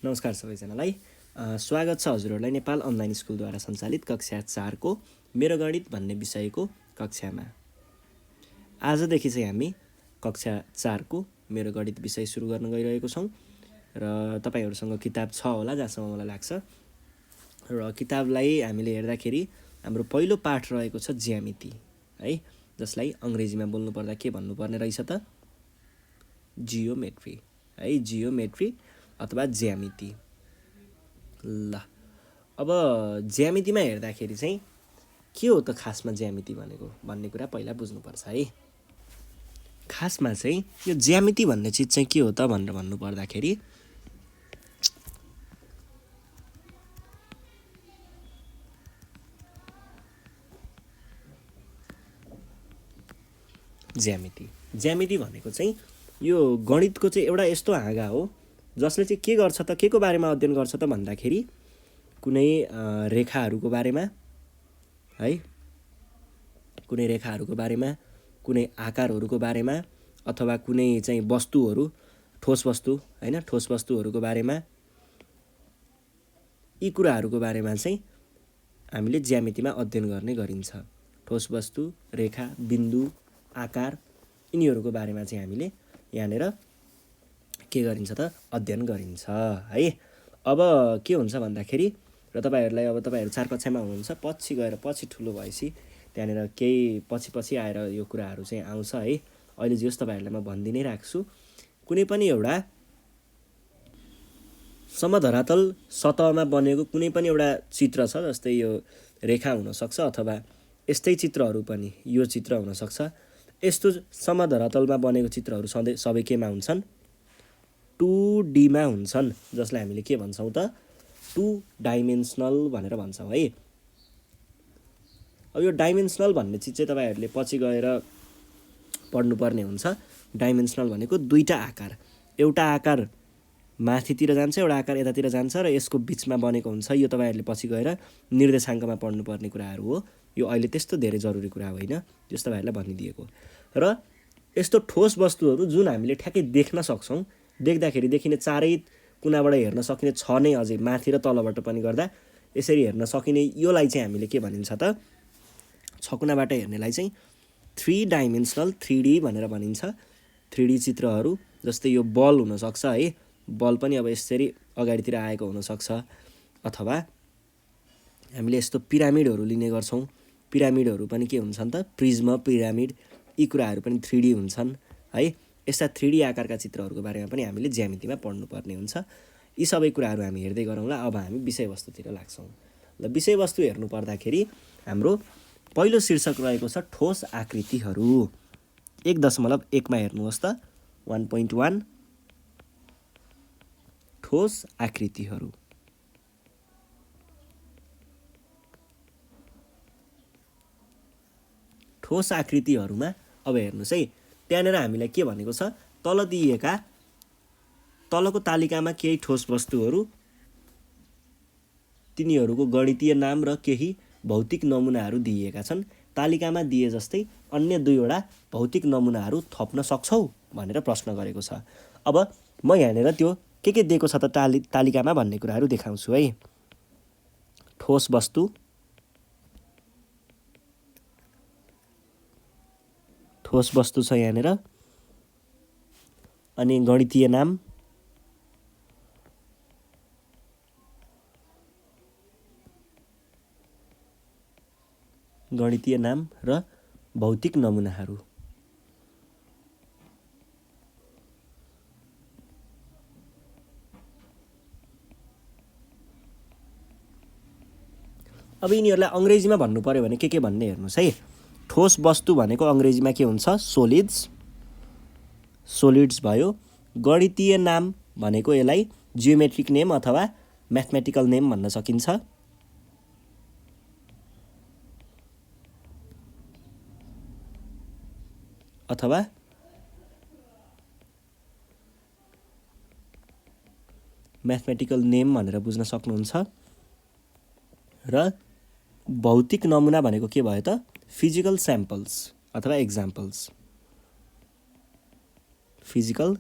नमस्कार सबैजनालाई। स्वागत छ हजुरहरूलाई नेपाल अनलाइन स्कुलद्वारा सञ्चालित कक्षा 4 को मेरो गणित भन्ने विषयको कक्षामा। आजदेखि चाहिँ हामी कक्षा 4 को मेरो गणित विषय सुरु गर्न गइरहेको छौँ र तपाईहरुसँग किताब छ होला जहाँसम्म मलाई लाग्छ। र किताबलाई हामीले हेर्दाखेरि हाम्रो पहिलो पाठ रहेको छ ज्यामिति है, जसलाई अंग्रेजीमा बोल्नु पर्दा के भन्नुपर्ने रहेछ त जियोमेट्री है, जियोमेट्री अथवा ज्यामिति। ल अब ज्यामितिमा हेर्दाखेरि चाहिँ के हो त खासमा ज्यामिति भनेको भन्ने कुरा पहिला बुझ्नुपर्छ है। खासमा चाहिँ यो ज्यामिति भन्ने चीज चाहिँ के हो त भनेर भन्नु पर्दाखेरि ज्यामिति भनेको चाहिँ यो गणितको चाहिँ एउटा यस्तो हाँगा हो जसले चाहिँ के गर्छ त, के को बारेमा अध्ययन गर्छ त भन्दाखेरि कुनै रेखाहरूको बारेमा है, कुनै रेखाहरूको बारेमा, कुनै आकारहरूको बारेमा अथवा कुनै चाहिँ वस्तुहरू, ठोस वस्तु हैन, ठोस वस्तुहरूको बारेमा, यी कुराहरूको बारेमा चाहिँ हामीले ज्यामितिमा अध्ययन गर्ने गरिन्छ। ठोस वस्तु, रेखा, बिन्दु, आकार यिनीहरूको बारेमा चाहिँ हामीले यहाँनेर के गरिन्छ त अध्ययन गरिन्छ है। अब के हुन्छ भन्दाखेरि र तपाईहरुलाई अब तपाईहरु 4 कक्षामा हुनुहुन्छ, पछि गएर पछि ठुलो भएपछि त्यहाँनेर केही पछि आएर यो कुराहरू चाहिँ आउँछ है। अहिले जस तपाईहरुलाई म भन्दिनै राख्छु, कुनै पनि एउटा समधरातल सतहमा बनेको कुनै पनि एउटा चित्र छ, जस्तै यो रेखा हुन सक्छ अथवा यस्तै चित्रहरू पनि यो चित्र हुन सक्छ। यस्तो समधरातलमा बनेको चित्रहरू सबै केमा हुन्छन्? 2D मा हुन्छन्, जसलाई हामीले के भन्छौं त 2 डाइमेन्सनल भनेर भन्छौं है। अब यो डाइमेन्सनल भन्ने चीज चाहिँ तपाईहरुले पछि गएर पढ्नुपर्ने हुन्छ। डाइमेन्सनल भनेको दुईटा आकार, एउटा आकार माथितिर जान्छ, एउटा आकार यतातिर जान्छ र यसको बीचमा बनेको हुन्छ। यो तपाईहरुले पछि गएर निर्देशाङ्कमा पढ्नुपर्ने कुराहरू हो। यो अहिले त्यस्तो धेरै जरुरी कुरा होइन, जस्तो तपाईहरुलाई भनिदिएको। र यस्तो ठोस वस्तुहरू जुन हामीले ठ्याक्कै देख्न सक्छौं, देख्दाखेरि देखिने चारै कुनाबाट हेर्न सकिने छ नै, अझै माथि र तलबाट पनि गर्दा यसरी हेर्न सकिने योलाई चाहिँ हामीले के भनिन्छ त, छ कुनाबाट हेर्नेलाई चाहिँ 3 डाइमेन्सनल 3D भनेर भनिन्छ। 3D चित्रहरू जस्तै यो बल हुन सक्छ है, बल पनि अब यसरी अगाडितिर आएको हुन सक्छ, अथवा हामीले यस्तो पिरामिडहरू लिने गर्छौं। पिरामिडहरू पनि के हुन्छन् त, प्रिज्म, पिरामिड, यी कुराहरू पनि 3D हुन्छन् है। यस्ता 3D आकारका चित्रहरूको बारेमा पनि हामीले ज्यामितिमा पढ्नुपर्ने हुन्छ। यी सबै कुराहरू हामी हेर्दै गरौँला। अब हामी विषयवस्तुतिर लाग्छौं। ल विषयवस्तु हेर्नु पर्दाखेरि हाम्रो पहिलो शीर्षक रहेको छ ठोस आकृतिहरू। 1.1 मा हेर्नुहोस् त, 1.1 ठोस आकृतिहरू। ठोस आकृतिहरूमा अब हेर्नुस् है, त्यहाँनेर हामीलाई के भनेको छ, तल दिएका तलको तालिकामा केही ठोस वस्तुहरू, तिनीहरूको गणितीय नाम र केही भौतिक नमुनाहरू दिएका छन्। तालिकामा दिए जस्तै अन्य दुईवटा भौतिक नमुनाहरू थप्न सक्छौ भनेर प्रश्न गरेको छ। अब म यहाँनेर त्यो के दिएको छ त तालिकामा भन्ने कुराहरू देखाउँछु है। ठोस वस्तु, ठोस वस्तु छ यहाँनेर, अनि गणितीय नाम, गणितीय नाम र भौतिक नमुनाहरू। अब यिनीहरूलाई अंग्रेजीमा भन्नु पर्यो भने के भन्ने हेर्नुस् है। ठोस वस्तु भनेको अंग्रेजीमा के हुन्छ, सोलिड्स, सोलिड्स भयो। गणितीय नाम भनेको यसलाई जियोमेट्रिक नेम अथवा म्याथमेटिकल नेम भन्न सकिन्छ। अथवा म्याथमेटिकल नेम भनेर बुझ्न सक्नुहुन्छ। र भौतिक नमुना भनेको के भयो त, फिजिकल स्याम्पल्स अथवा एक्जाम्पल्स। फिजिकल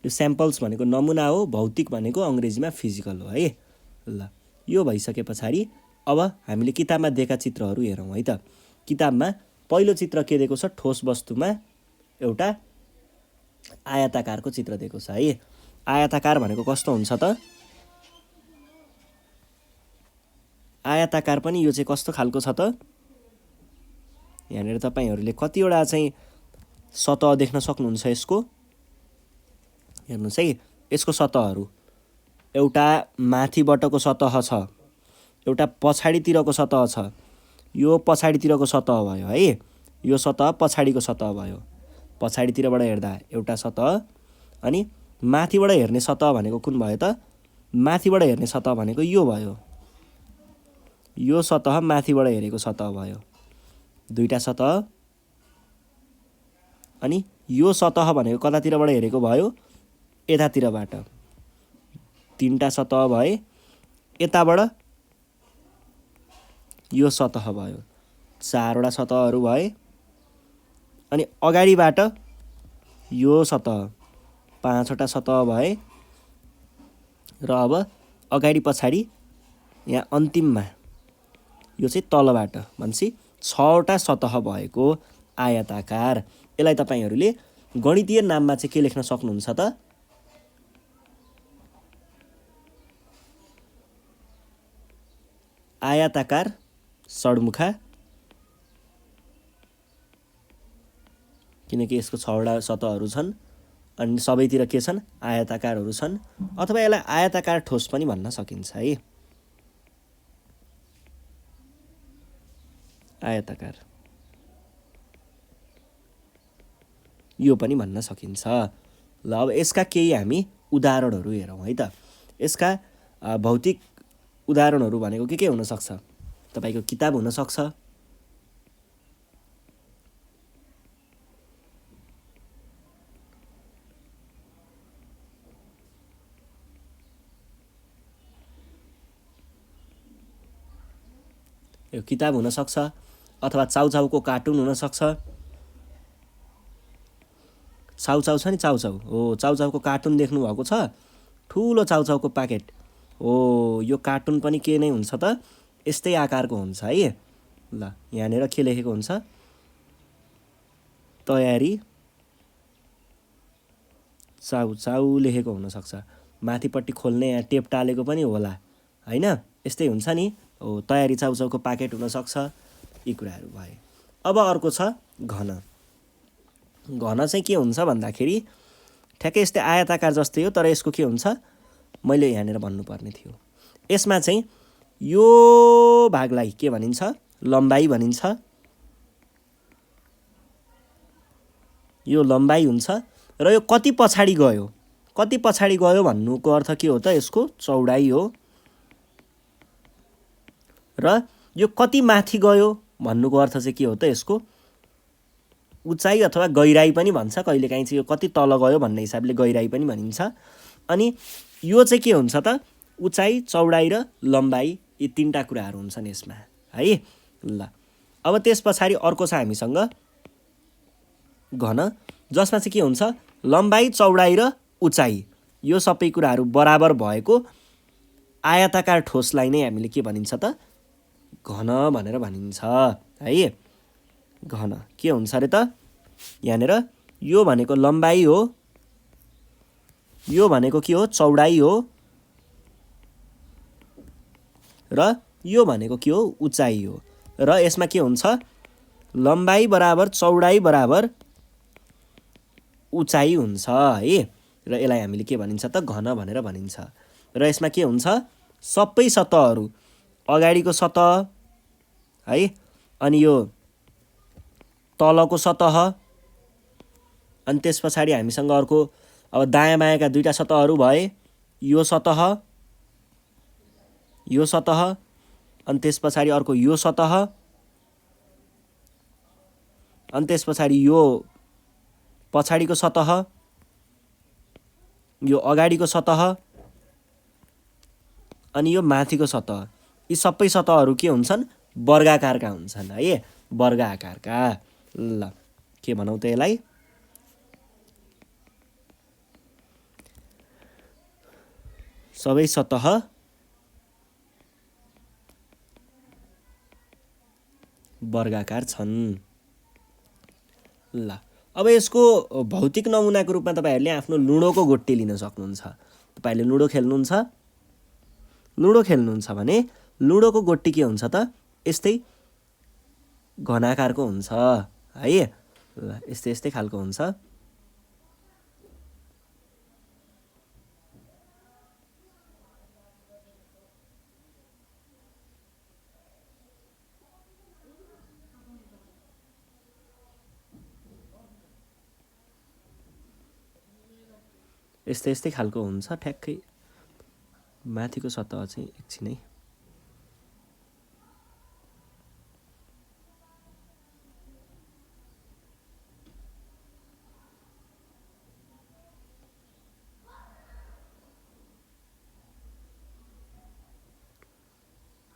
यो स्याम्पल्स भनेको नमुना हो, भौतिक भनेको अङ्ग्रेजीमा फिजिकल हो है। ल यो भइसके पछाडि अब हामीले किताबमा दिएका चित्रहरू हेरौँ है त। किताबमा पहिलो चित्र के दिएको छ, ठोस वस्तुमा एउटा आयताकारको चित्र दिएको छ है। आयताकार भनेको कस्तो हुन्छ त, आयताकार पनि यो चाहिँ कस्तो खालको छ त, यहाँनिर तपाईहरूले कतिवटा चाहिँ सतह देख्न सक्नुहुन्छ यसको। हेर्नुहोस् है, यसको सतहहरू एउटा माथिबाटको सतह छ, एउटा पछाडितिरको सतह छ, यो पछाडितिरको सतह भयो है, यो सतह पछाडिको सतह भयो। पछाडितिरबाट हेर्दा एउटा सतह, अनि माथिबाट हेर्ने सतह भनेको कुन भयो त, माथिबाट हेर्ने सतह भनेको यो भयो, यो सतह माथिबाट हेरेको सतह भयो, दुईटा सतह। अनि यो सतह भनेको कतातिरबाट हेरेको भयो, यतातिरबाट, तीनटा सतह भए। यताबाट यो सतह भयो, चारवटा सतहहरू भए। अनि अगाडिबाट यो सतह, पाँचवटा सतह भए। र अब अगाडि पछाडि यहाँ अन्तिममा यो चाहिँ तलबाट भनेपछि 6वटा सतह भएको आयताकार। यसलाई तपाईहरूले गणितीय नाममा चाहिँ के लेख्न सक्नुहुन्छ त, आयताकार सडमुखा, किनकि यसको 6वटा सतहहरू छन् अनि सबैतिर के छन्, आयताकारहरू छन्। अथवा यसलाई आयताकार ठोस पनि भन्न सकिन्छ है, आयताकार यो पनि भन्न सकिन्छ। ल अब यसका केही हामी उदाहरणहरू हेरौँ है त। यसका भौतिक उदाहरणहरू भनेको के हुनसक्छ, तपाईँको किताब हुनसक्छ, यो किताब हुनसक्छ, अथवा चाउचाउको कार्टुन हुनसक्छ। चाउचाउ छ नि, चाउचाउ हो, चाउचाउको कार्टुन देख्नुभएको छ, ठुलो चाउचाउको प्याकेट हो। यो कार्टुन पनि के नै हुन्छ त, यस्तै आकारको हुन्छ है। ल यहाँनिर के लेखेको हुन्छ, तयारी चाउचाउ लेखेको हुनसक्छ। माथिपट्टि खोल्ने यहाँ टेप टालेको पनि होला होइन, यस्तै हुन्छ नि हो। तयारी चाउचाउको प्याकेट हुनसक्छ, यी कुराहरू भए। अब अर्को छ घन। घन चाहिँ के हुन्छ भन्दाखेरि ठ्याक्कै यस्तै आयताकार जस्तै हो, तर यसको के हुन्छ मैले यहाँनिर भन्नुपर्ने थियो। यसमा चाहिँ यो भागलाई के भनिन्छ, लम्बाइ भनिन्छ। यो लम्बाइ हुन्छ। र यो कति पछाडि गयो, कति पछाडि गयो भन्नुको अर्थ के हो त, यसको चौडाइ हो। र यो कति माथि गयो भन्नुको अर्थ चाहिँ के हो त, यसको उचाइ अथवा गहिराई पनि भन्छ। कहिलेकाहीँ चाहिँ यो कति तल गयो भन्ने हिसाबले गहिराई पनि भनिन्छ। अनि यो चाहिँ के हुन्छ त, उचाइ, चौडाइ र लम्बाइ, यी तीनटा कुराहरू हुन्छन् यसमा है। ल अब त्यस पछाडि अर्को छ हामीसँग घन, जसमा चाहिँ के हुन्छ, लम्बाइ, चौडाइ र उचाइ यो सबै कुराहरू बराबर भएको आयताकार ठोसलाई नै हामीले के भनिन्छ त, घन भनेर भनिन्छ है। घन के हुन्छ अरे त, यहाँनिर यो भनेको लम्बाइ हो, यो भनेको के हो, चौडाइ हो, र यो भनेको के हो, उचाइ हो। र यसमा के हुन्छ, लम्बाइ बराबर चौडाइ बराबर उचाइ हुन्छ है। र यसलाई हामीले के भनिन्छ त, घन भनेर भनिन्छ। र यसमा के हुन्छ, सबै सतहहरू, अगाडिको सतह है, अनि यो तलको सतह, अनि त्यस पछाडि हामीसँग अर्को अब दायाँ बायाँका दुईटा सतहहरू भए, यो सतह, यो सतह, अनि त्यस पछाडि अर्को यो सतह, अनि त्यस पछाडि यो पछाडिको सतह, यो अगाडिको सतह, अनि यो माथिको सतह। यी सबै सतहहरू के हुन्छन्, वर्गाकारका हुन्छन् है, वर्ग आकारका। ल के भनौँ त यसलाई, सबै सतह वर्गाकार छन्। ल अब यसको भौतिक नमुनाको रूपमा तपाईहरूले आफ्नो लुडोको गोटी लिन सक्नुहुन्छ। तपाईहरूले लुडो खेल्नुहुन्छ भने लुडोको गोटी के हुन्छ त यस्तै घनाकारको हुन्छ है। ल यस्तै खालको हुन्छ। यस्तै खालको हुन्छ ठ्याक्कै। माथिको सतह चाहिँ एकछिनै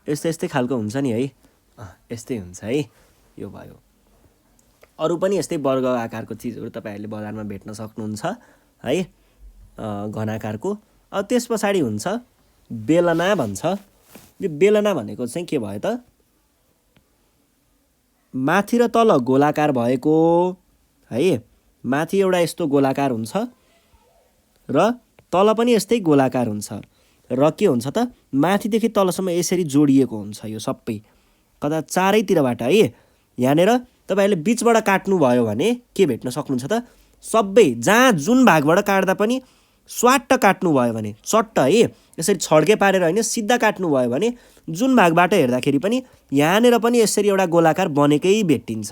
यस्तै खालको हुन्छ नि है। यस्तै हुन्छ है। यो भयो। अरू पनि यस्तै वर्ग आकारको चिजहरू तपाईहरूले बजारमा भेट्न सक्नुहुन्छ है, घनाकारको। अब त्यस पछाडि हुन्छ बेलना भन्छ। यो बेलना भनेको चाहिँ के भयो त माथि र तल गोलाकार भएको है। माथि एउटा यस्तो गोलाकार हुन्छ र तल पनि यस्तै गोलाकार हुन्छ र के हुन्छ त माथिदेखि तलसम्म यसरी जोडिएको हुन्छ यो सबै कता चारैतिरबाट है। यहाँनिर तपाईहरूले बिचबाट काट्नुभयो भने के भेट्न सक्नुहुन्छ त सबै जहाँ जुन भागबाट काट्दा पनि स्वाट्ट काट्नुभयो भने चट्ट है यसरी छड्के पारेर होइन सिधा काट्नुभयो भने जुन भागबाट हेर्दाखेरि पनि यहाँनिर पनि यसरी एउटा गोलाकार बनेकै भेटिन्छ।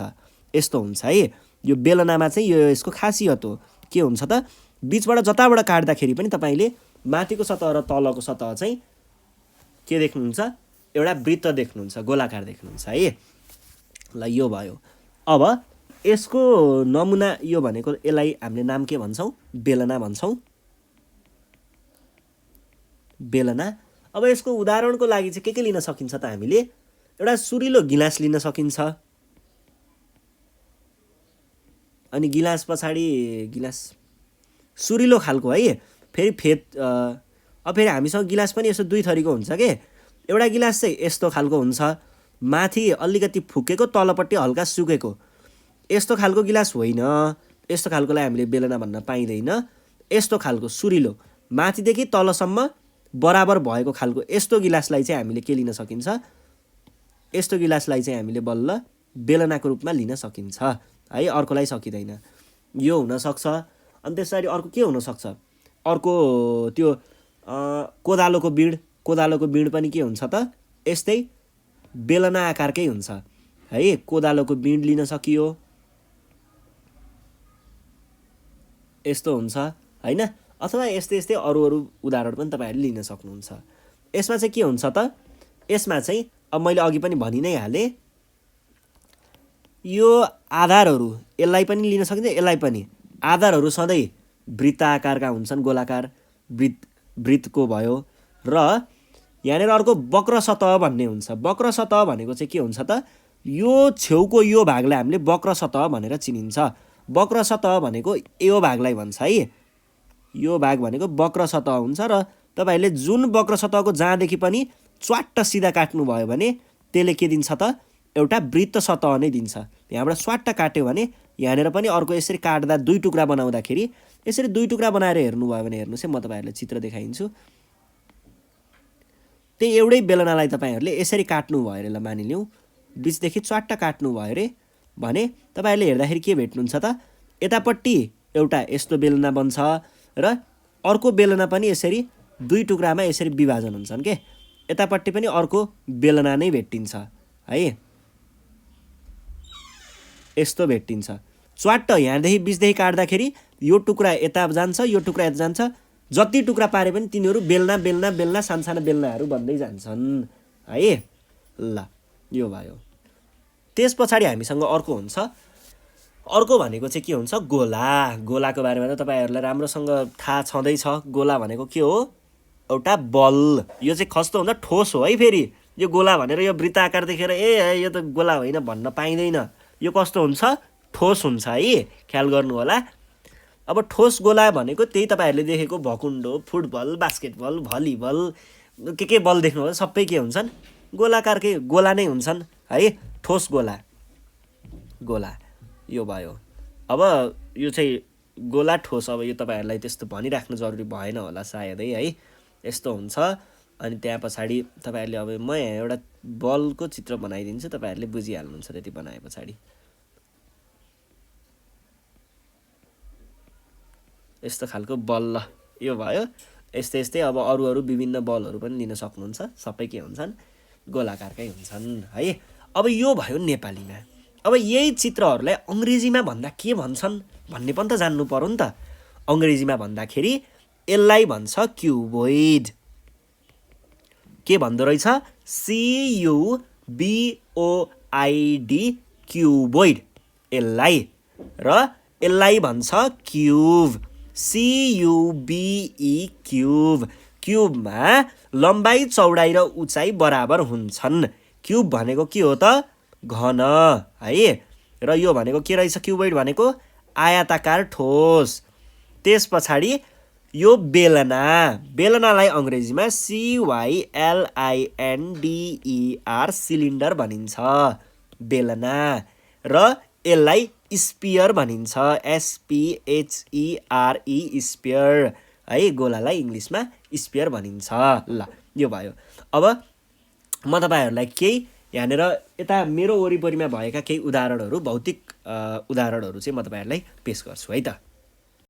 यस्तो हुन्छ है। यो बेलनामा चाहिँ यो यसको खासियत हो। के हुन्छ त बिचबाट जताबाट काट्दाखेरि पनि तपाईँले माथिको सतह र तलको सतह चाहिँ के देख्नुहुन्छ एउटा वृत्त देख्नुहुन्छ, गोलाकार देख्नुहुन्छ है। ल यो भयो। अब यसको नमुना यो भनेको यसलाई हामीले नाम के भन्छौँ बेलना भन्छौँ। बेलना। अब यसको उदाहरणको लागि चाहिँ के लिन सकिन्छ त हामीले एउटा सुरिलो गिलास लिन सकिन्छ। अनि गिलास पछाडि गिलास सुरिलो खालको है। फेरि फेरि हामीसँग गिलास पनि यसो दुई थरीको हुन्छ के। एउटा गिलास चाहिँ यस्तो खालको हुन्छ माथि अलिकति फुकेको तलपट्टि हल्का सुकेको। यस्तो खालको गिलास होइन। यस्तो खालकोलाई हामीले बेलना भन्न पाइँदैन। यस्तो खालको सुरिलो माथिदेखि तलसम्म बराबर भएको खालको यस्तो गिलासलाई चाहिँ हामीले के लिन सकिन्छ यस्तो गिलासलाई चाहिँ हामीले बल्ल बेलनाको रूपमा लिन सकिन्छ है। अर्कोलाई सकिँदैन। यो हुनसक्छ। अनि त्यसरी अर्को के हुनसक्छ अर्को त्यो कोदालोको बिँड पनि के हुन्छ त यस्तै बेलना आकारकै हुन्छ है। कोदालोको बिँड लिन सकियो यस्तो हुन्छ होइन। अथवा यस्तै अरू उदाहरण पनि तपाईँहरूले लिन सक्नुहुन्छ। यसमा चाहिँ के हुन्छ त यसमा चाहिँ अब मैले अघि पनि भनि नै हालेँ यो आधारहरू यसलाई पनि लिन सकिन्छ यसलाई पनि। आधारहरू सधैँ वृत्त आकारका हुन्छन्, गोलाकार वृत्तको भयो। र यहाँनिर अर्को वक्र सतह भन्ने हुन्छ। वक्र सतह भनेको चाहिँ के हुन्छ त यो छेउको यो भागलाई हामीले वक्र सतह भनेर चिनिन्छ। वक्र सतह भनेको यो भागलाई भन्छ है। यो भाग भनेको वक्र सतह हुन्छ र तपाईँहरूले जुन वक्र सतहको जहाँदेखि पनि च्वाट्ट सिधा काट्नुभयो भने त्यसले के दिन्छ त एउटा वृत्त सतह नै दिन्छ। यहाँबाट स्वाट्ट काट्यो भने यहाँनिर पनि अर्को यसरी काट्दा दुई टुक्रा बनाउँदाखेरि यसरी दुई टुक्रा बनाएर हेर्नुभयो भने हेर्नुहोस् है म तपाईँहरूलाई चित्र देखाइदिन्छु। त्यही एउटै बेलनालाई तपाईँहरूले यसरी काट्नुभयो अरे ल मानिलिउँ बिचदेखि च्वाट्ट काट्नुभयो अरे भने तपाईँहरूले हेर्दाखेरि के भेट्नुहुन्छ त यतापट्टि एउटा यस्तो बेलना बन्छ र अर्को बेलना पनि यसरी दुई टुक्रामा यसरी विभाजन हुन्छन् के। यतापट्टि पनि अर्को बेलना नै भेटिन्छ है। यस्तो भेटिन्छ च्वाट्ट यहाँदेखि बिचदेखि काट्दाखेरि यो टुक्रा यता जान्छ यो टुक्रा यता जान्छ। जति टुक्रा पारे पनि तिनीहरू बेलना सानसाना बेलनाहरू बन्दै जान्छन् है। ल यो भयो। त्यस पछाडि हामीसँग अर्को हुन्छ। अर्को भनेको चाहिँ के हुन्छ गोला। गोलाको बारेमा त तपाईँहरूलाई राम्रोसँग थाहा छँदैछ। गोला भनेको के हो एउटा बल। यो चाहिँ कस्तो हुन्छ ठोस हो है। फेरि यो गोला भनेर यो वृत्त आकार देखेर यो त गोला होइन भन्न पाइँदैन। यो कस्तो हुन्छ ठोस हुन्छ है। ख्याल गर्नु होला। अब ठोस गोला भनेको त्यही तपाईँहरूले देखेको भकुन्डो, फुटबल, बास्केटबल, भलिबल के बल देख्नुभयो सबै के हुन्छन् गोलाकारकै गोला नै हुन्छन् है। ठोस गोला गोला यो भयो। अब यो चाहिँ गोला ठोस, अब यो तपाईँहरूलाई त्यस्तो भनिराख्नु जरुरी भएन होला सायदै है, यस्तो हुन्छ। अनि त्यहाँ पछाडि तपाईँहरूले अब म यहाँ एउटा बलको चित्र बनाइदिन्छु, तपाईँहरूले बुझिहाल्नुहुन्छ त्यति बनाए पछाडि। यस्तो खालको बल, ल यो भयो। यस्तै यस्तै अब अरू विभिन्न बलहरू पनि लिन सक्नुहुन्छ, सबै के हुन्छन् गोलाकारकै हुन्छन् है। अब यो भयो नेपालीमा। अब यही चित्रहरूलाई अङ्ग्रेजीमा भन्दा के भन्छन् भन्ने पनि त जान्नु पर्यो नि त। अङ्ग्रेजीमा भन्दाखेरि यसलाई भन्छ क्युबोइड। के भन्दो रहेछ? CUBOID क्युबोइड यसलाई। र यसलाई भन्छ क्युब, CUBE क्युब। क्युबमा लम्बाइ चौडाइ र उचाइ बराबर हुन्छन्। क्युब भनेको के हो त? घन है। र यो भनेको के रहेछ? क्युबोइड भनेको आयताकार ठोस। त्यस पछाडि यो बेलना, बेलनालाई अङ्ग्रेजीमा CYLINDER सिलिन्डर भनिन्छ, बेलना। र यसलाई स्पियर भनिन्छ, SPHERE स्पियर है। गोलालाई इङ्ग्लिसमा स्पियर भनिन्छ। ल यो भयो। अब म तपाईँहरूलाई केही यहाँनिर यता मेरो वरिपरिमा भएका केही उदाहरणहरू, भौतिक उदाहरणहरू चाहिँ म तपाईँहरूलाई पेश गर्छु है त।